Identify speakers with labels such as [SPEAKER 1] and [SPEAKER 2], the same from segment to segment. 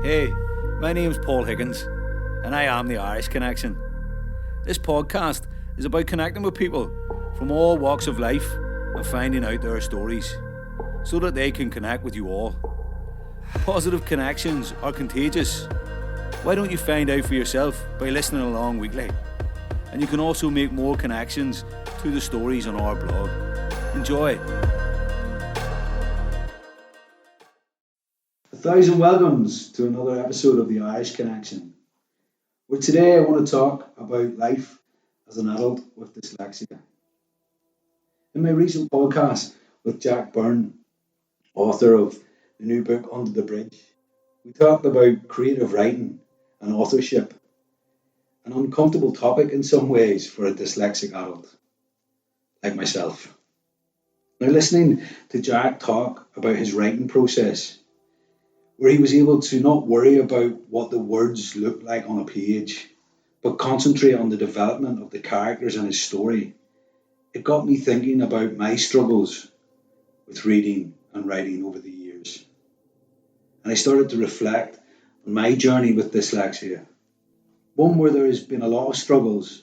[SPEAKER 1] Hey, my name's Paul Higgins, and I am the Irish Connection. This podcast is about connecting with people from all walks of life and finding out their stories, so that they can connect with you all. Positive connections are contagious. Why don't you find out for yourself by listening along weekly? And you can also make more connections through the stories on our blog. Enjoy.
[SPEAKER 2] 1,000 welcomes to another episode of the Irish Connection, where today I want to talk about life as an adult with dyslexia. In my recent podcast with Jack Byrne, author of the new book Under the Bridge, we talked about creative writing and authorship, an uncomfortable topic in some ways for a dyslexic adult like myself. Now, listening to Jack talk about his writing process, where he was able to not worry about what the words looked like on a page, but concentrate on the development of the characters and his story, it got me thinking about my struggles with reading and writing over the years. And I started to reflect on my journey with dyslexia, one where there has been a lot of struggles,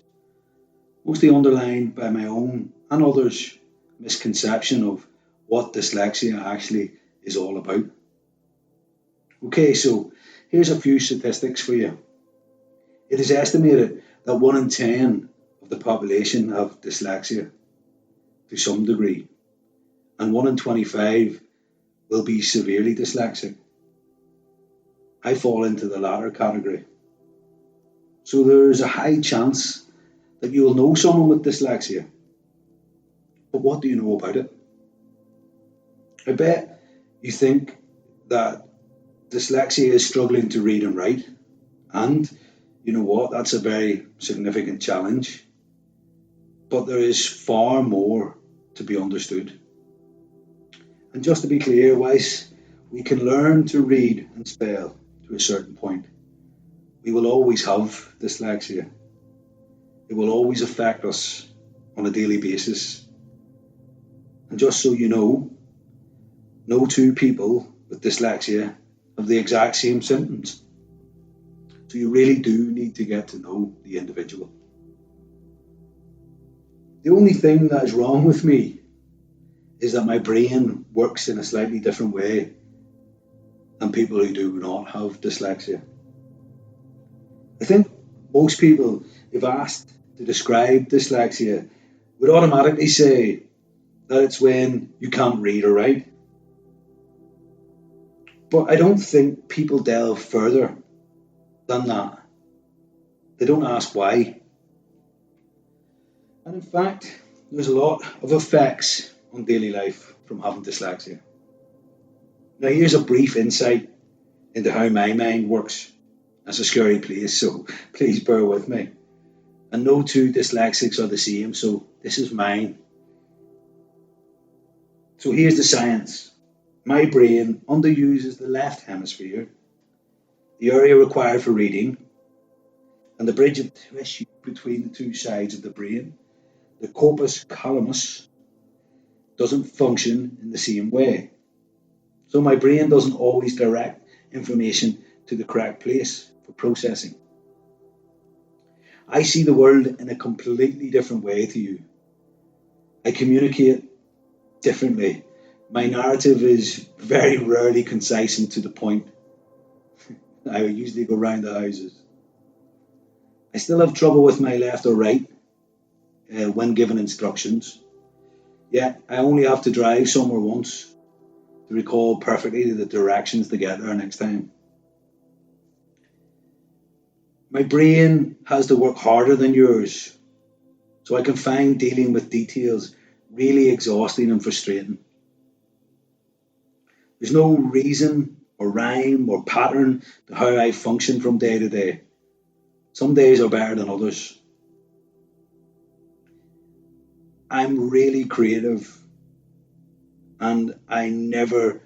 [SPEAKER 2] mostly underlined by my own and others' misconception of what dyslexia actually is all about. Okay, so here's a few statistics for you. It is estimated that 1 in 10 of the population have dyslexia to some degree, and 1 in 25 will be severely dyslexic. I fall into the latter category. So there's a high chance that you will know someone with dyslexia. But what do you know about it? I bet you think that dyslexia is struggling to read and write, and you know what, that's a very significant challenge. But there is far more to be understood. And just to be clear, whilst we can learn to read and spell to a certain point, we will always have dyslexia. It will always affect us on a daily basis. And just so you know, no two people with dyslexia have the exact same symptoms. So you really do need to get to know the individual. The only thing that is wrong with me is that my brain works in a slightly different way than people who do not have dyslexia. I think most people, if asked to describe dyslexia, would automatically say that it's when you can't read or write. But I don't think people delve further than that. They don't ask why. And in fact, there's a lot of effects on daily life from having dyslexia. Now, here's a brief insight into how my mind works. That's a scary place, so please bear with me. And no two dyslexics are the same, so this is mine. So here's the science. My brain underuses the left hemisphere, the area required for reading, and the bridge of tissue between the two sides of the brain, the corpus callosum, doesn't function in the same way. So my brain doesn't always direct information to the correct place for processing. I see the world in a completely different way to you. I communicate differently. My narrative is very rarely concise and to the point. I usually go round the houses. I still have trouble with my left or right when given instructions. Yet I only have to drive somewhere once to recall perfectly the directions to get there next time. My brain has to work harder than yours, so I can find dealing with details really exhausting and frustrating. There's no reason or rhyme or pattern to how I function from day to day. Some days are better than others. I'm really creative, and I never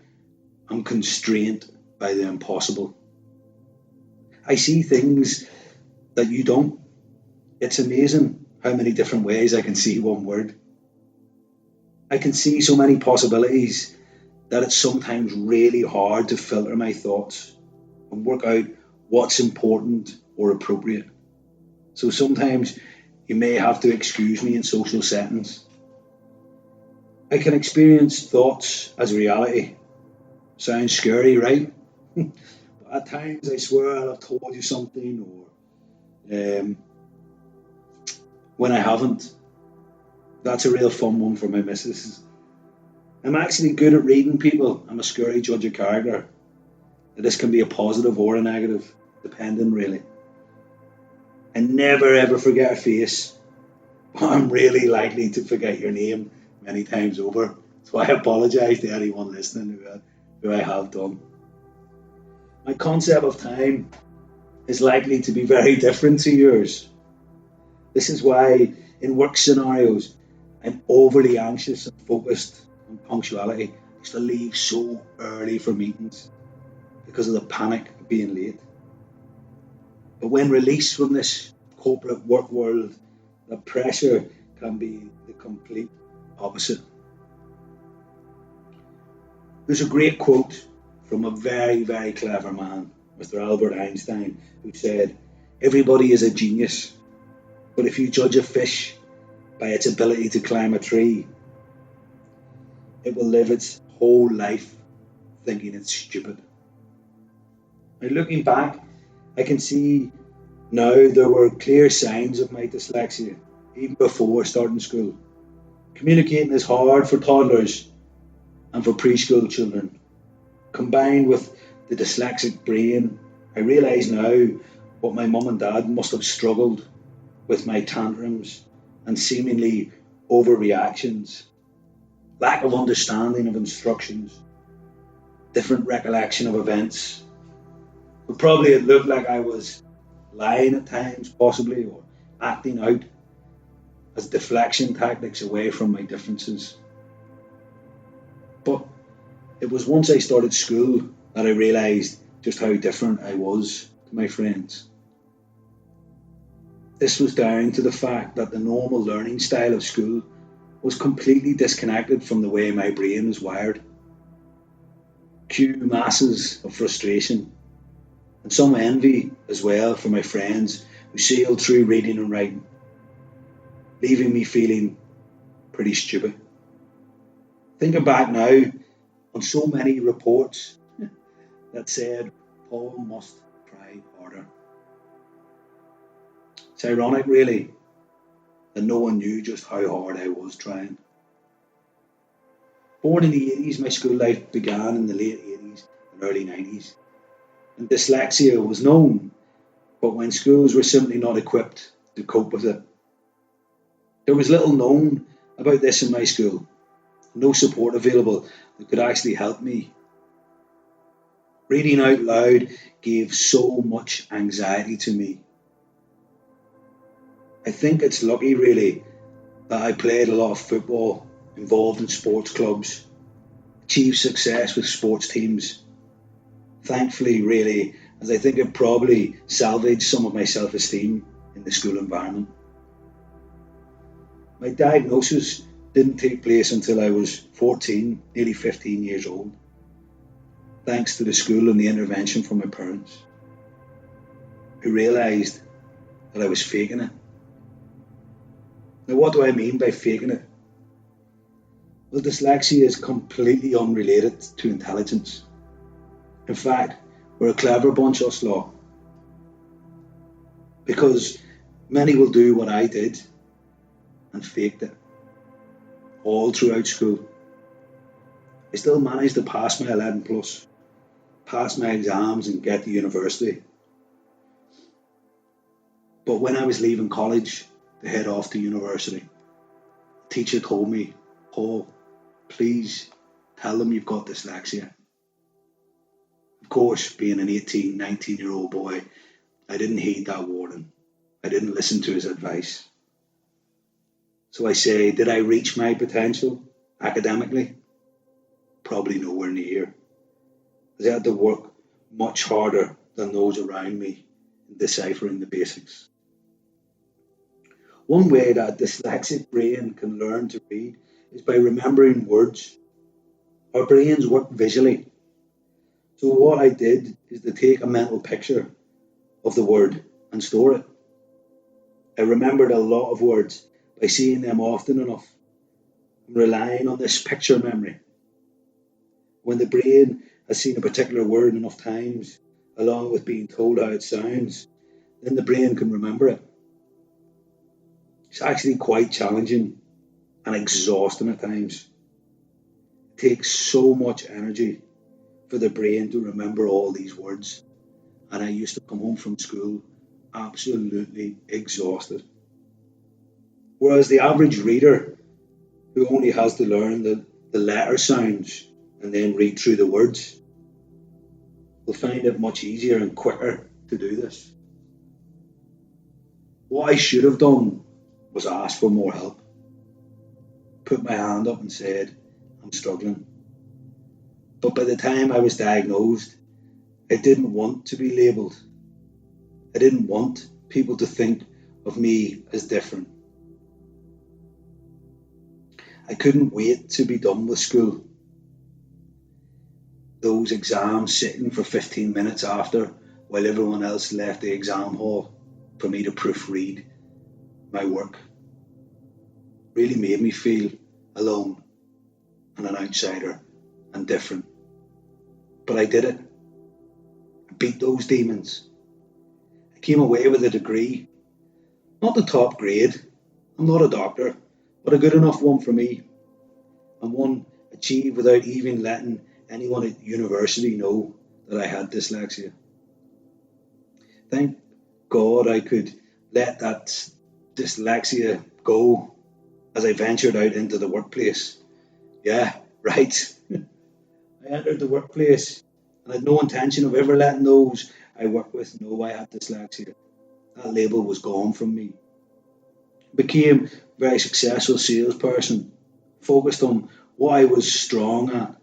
[SPEAKER 2] am constrained by the impossible. I see things that you don't. It's amazing how many different ways I can see one word. I can see so many possibilities that it's sometimes really hard to filter my thoughts and work out what's important or appropriate. So sometimes you may have to excuse me in social settings. I can experience thoughts as reality. Sounds scary, right? But at times I swear I'll have told you something, or when I haven't. That's a real fun one for my missus. I'm actually good at reading people. I'm a scary judge of character. This can be a positive or a negative, depending really. I never ever forget a face, but I'm really likely to forget your name many times over. So I apologise to anyone listening who I have done. My concept of time is likely to be very different to yours. This is why in work scenarios I'm overly anxious and focused on punctuality. I used to leave so early for meetings because of the panic of being late. But when released from this corporate work world, the pressure can be the complete opposite. There's a great quote from a very, very clever man, Mr. Albert Einstein, who said, "Everybody is a genius, but if you judge a fish by its ability to climb a tree, it will live its whole life thinking it's stupid." Now, looking back, I can see now there were clear signs of my dyslexia, even before starting school. Communicating is hard for toddlers and for preschool children. Combined with the dyslexic brain, I realise now what my mum and dad must have struggled with my tantrums and seemingly overreactions, lack of understanding of instructions, different recollection of events. But probably it looked like I was lying at times, possibly, or acting out as deflection tactics away from my differences. But it was once I started school that I realised just how different I was to my friends. This was down to the fact that the normal learning style of school was completely disconnected from the way my brain was wired. Cue masses of frustration and some envy as well for my friends who sailed through reading and writing, leaving me feeling pretty stupid. Thinking back now on so many reports that said Paul must try harder. It's ironic really that no one knew just how hard I was trying. Born in the 80s, my school life began in the late 80s and early 90s. And dyslexia was known, but when schools were simply not equipped to cope with it. There was little known about this in my school, no support available that could actually help me. Reading out loud gave so much anxiety to me. I think it's lucky really that I played a lot of football, involved in sports clubs, achieved success with sports teams. Thankfully really, as I think it probably salvaged some of my self-esteem in the school environment. My diagnosis didn't take place until I was 14, nearly 15 years old, thanks to the school and the intervention from my parents, who realised that I was faking it. Now, what do I mean by faking it? Well, dyslexia is completely unrelated to intelligence. In fact, we're a clever bunch, us lot, because many will do what I did and faked it all throughout school. I still managed to pass my 11 plus, pass my exams and get to university. But when I was leaving college to head off to university, the teacher told me, "Paul, please tell them you've got dyslexia." Of course, being an 18, 19-year-old boy, I didn't heed that warning. I didn't listen to his advice. So I say, did I reach my potential academically? Probably nowhere near, as I had to work much harder than those around me in deciphering the basics. One way that a dyslexic brain can learn to read is by remembering words. Our brains work visually. So what I did is to take a mental picture of the word and store it. I remembered a lot of words by seeing them often enough and relying on this picture memory. When the brain has seen a particular word enough times, along with being told how it sounds, then the brain can remember it. It's actually quite challenging and exhausting at times. It takes so much energy for the brain to remember all these words. And I used to come home from school absolutely exhausted. Whereas the average reader, who only has to learn the letter sounds and then read through the words, will find it much easier and quicker to do this. What I should have done was ask for more help. Put my hand up and said, I'm struggling. But by the time I was diagnosed, I didn't want to be labelled. I didn't want people to think of me as different. I couldn't wait to be done with school. Those exams sitting for 15 minutes after while everyone else left the exam hall for me to proofread my work really made me feel alone and an outsider and different. But I did it. I beat those demons. I came away with a degree, not the top grade. I'm not a doctor, but a good enough one for me, and one achieved without even letting anyone at university know that I had dyslexia. Thank God I could let that dyslexia go as I ventured out into the workplace. Yeah, right. I entered the workplace and had no intention of ever letting those I worked with know I had dyslexia. That label was gone from me. Became a very successful salesperson, focused on what I was strong at,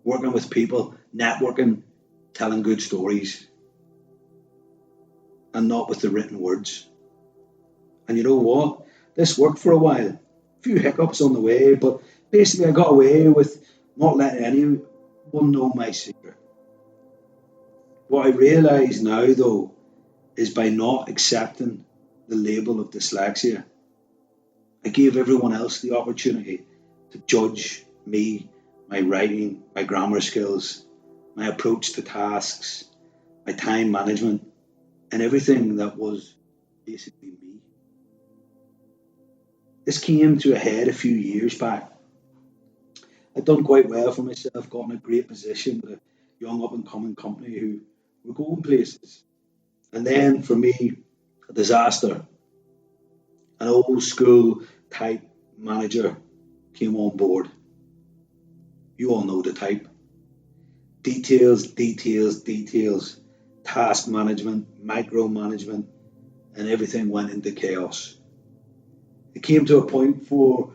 [SPEAKER 2] working with people, networking, telling good stories, and not with the written words. And you know what? This worked for a while. A few hiccups on the way, but basically I got away with not letting anyone know my secret. What I realise now, though, is by not accepting the label of dyslexia, I gave everyone else the opportunity to judge me, my writing, my grammar skills, my approach to tasks, my time management, and everything that was basically me. This came to a head a few years back. I'd done quite well for myself, got in a great position with a young up and coming company who were going places. And then for me, a disaster. An old school type manager came on board. You all know the type. Details, details, details, task management, micromanagement, and everything went into chaos. It came to a point for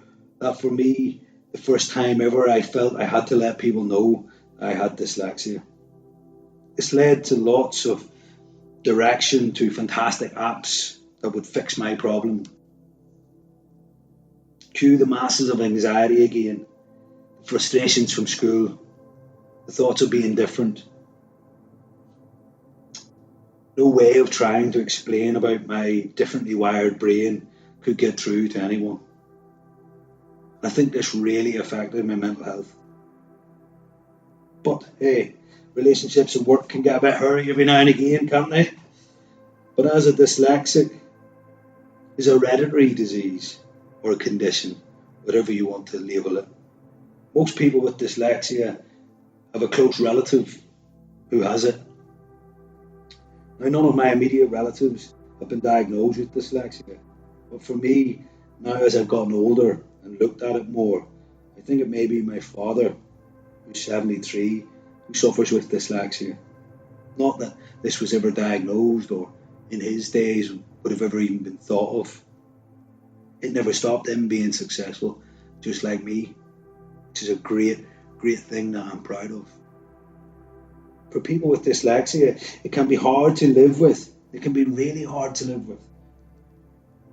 [SPEAKER 2] me, the first time ever I felt I had to let people know I had dyslexia. This led to lots of direction to fantastic apps that would fix my problem. Cue the masses of anxiety again, frustrations from school, the thoughts of being different. No way of trying to explain about my differently wired brain could get through to anyone. I think this really affected my mental health. But hey, relationships and work can get a bit hairy every now and again, can't they? But as a dyslexic, is a hereditary disease or a condition, whatever you want to label it. Most people with dyslexia have a close relative who has it. Now, none of my immediate relatives have been diagnosed with dyslexia, but for me, now as I've gotten older and looked at it more, I think it may be my father, who's 73, who suffers with dyslexia. Not that this was ever diagnosed or in his days would have ever even been thought of. It never stopped him being successful, just like me, which is a great, great thing that I'm proud of. For people with dyslexia, it can be hard to live with. It can be really hard to live with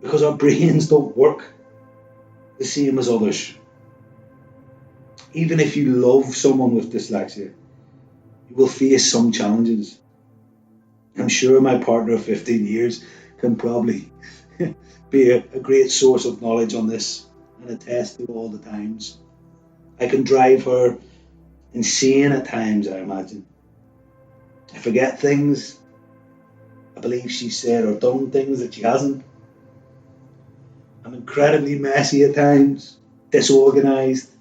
[SPEAKER 2] because our brains don't work the same as others. Even if you love someone with dyslexia, You will face some challenges. I'm sure my partner of 15 years can probably be a great source of knowledge on this and attest to all the times. I can drive her insane at times, I imagine. I forget things. I believe she's said or done things that she hasn't. I'm incredibly messy at times, disorganised.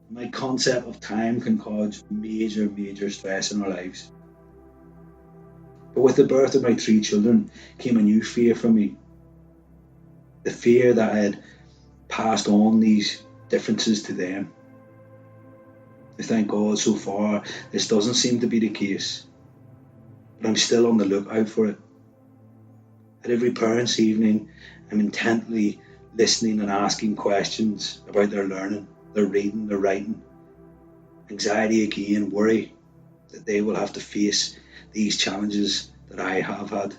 [SPEAKER 2] My concept of time can cause major stress in our lives. But with the birth of my 3 children came a new fear for me. The fear that I had passed on these differences to them. Thank God so far this doesn't seem to be the case. But I'm still on the lookout for it. At every parents' evening, I'm intently listening and asking questions about their learning, their reading, their writing. Anxiety again, worry that they will have to face these challenges that I have had.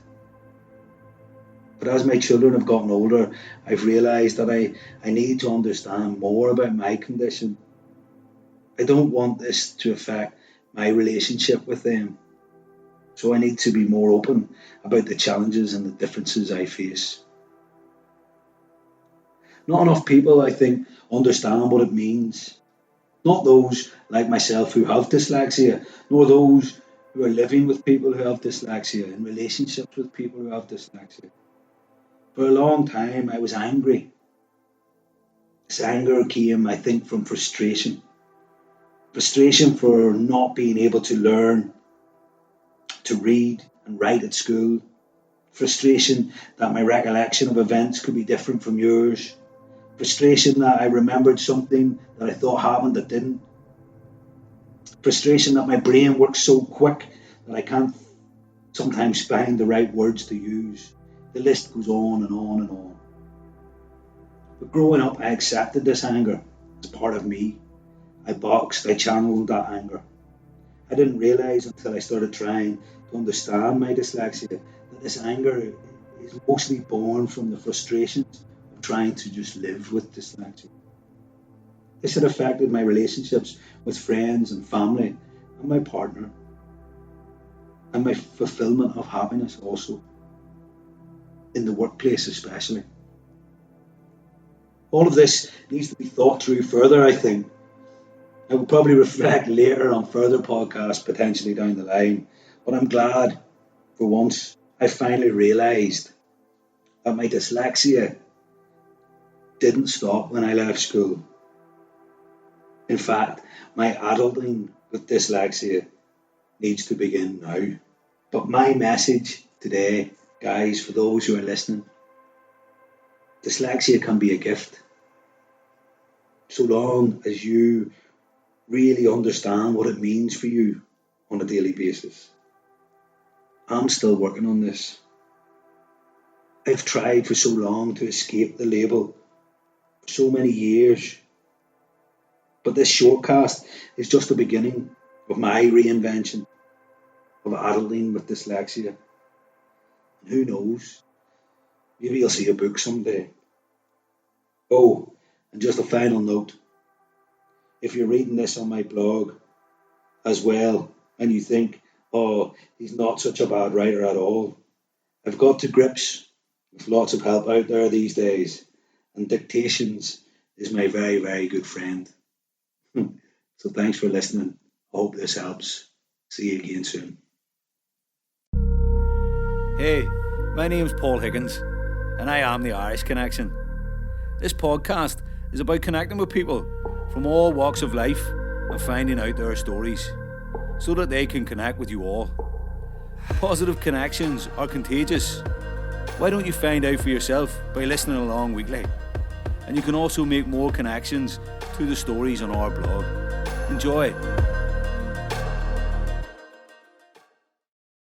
[SPEAKER 2] But as my children have gotten older, I've realised that I need to understand more about my condition. I don't want this to affect my relationship with them. So I need to be more open about the challenges and the differences I face. Not enough people, I think, understand what it means. Not those like myself who have dyslexia, nor those who are living with people who have dyslexia, in relationships with people who have dyslexia. For a long time, I was angry. This anger came, I think, from frustration. Frustration for not being able to learn to read and write at school. Frustration that my recollection of events could be different from yours. Frustration that I remembered something that I thought happened that didn't. Frustration that my brain works so quick that I can't sometimes find the right words to use. The list goes on and on and on. But growing up, I accepted this anger as part of me. I boxed, I channeled that anger. I didn't realise until I started trying to understand my dyslexia that this anger is mostly born from the frustrations of trying to just live with dyslexia. This had affected my relationships with friends and family and my partner, and my fulfilment of happiness also, in the workplace especially. All of this needs to be thought through further, I think. I will probably reflect later on further podcasts potentially down the line, but I'm glad for once I finally realised that my dyslexia didn't stop when I left school. In fact, my adulting with dyslexia needs to begin now. But my message today, guys, for those who are listening, dyslexia can be a gift. So long as you really understand what it means for you on a daily basis. I'm still working on this. I've tried for so long to escape the label, for so many years. But this shortcast is just the beginning of my reinvention of adulting with dyslexia. And who knows, maybe you'll see a book someday. Oh, and just a final note. If you're reading this on my blog as well, and you think, oh, he's not such a bad writer at all, I've got to grips with lots of help out there these days, and dictations is my very, very good friend. So thanks for listening. I hope this helps. See you again soon.
[SPEAKER 1] Hey, my name's Paul Higgins, and I am the Irish Connection. This podcast is about connecting with people from all walks of life and finding out their stories so that they can connect with you all. Positive connections are contagious. Why don't you find out for yourself by listening along weekly? And you can also make more connections to the stories on our blog. Enjoy.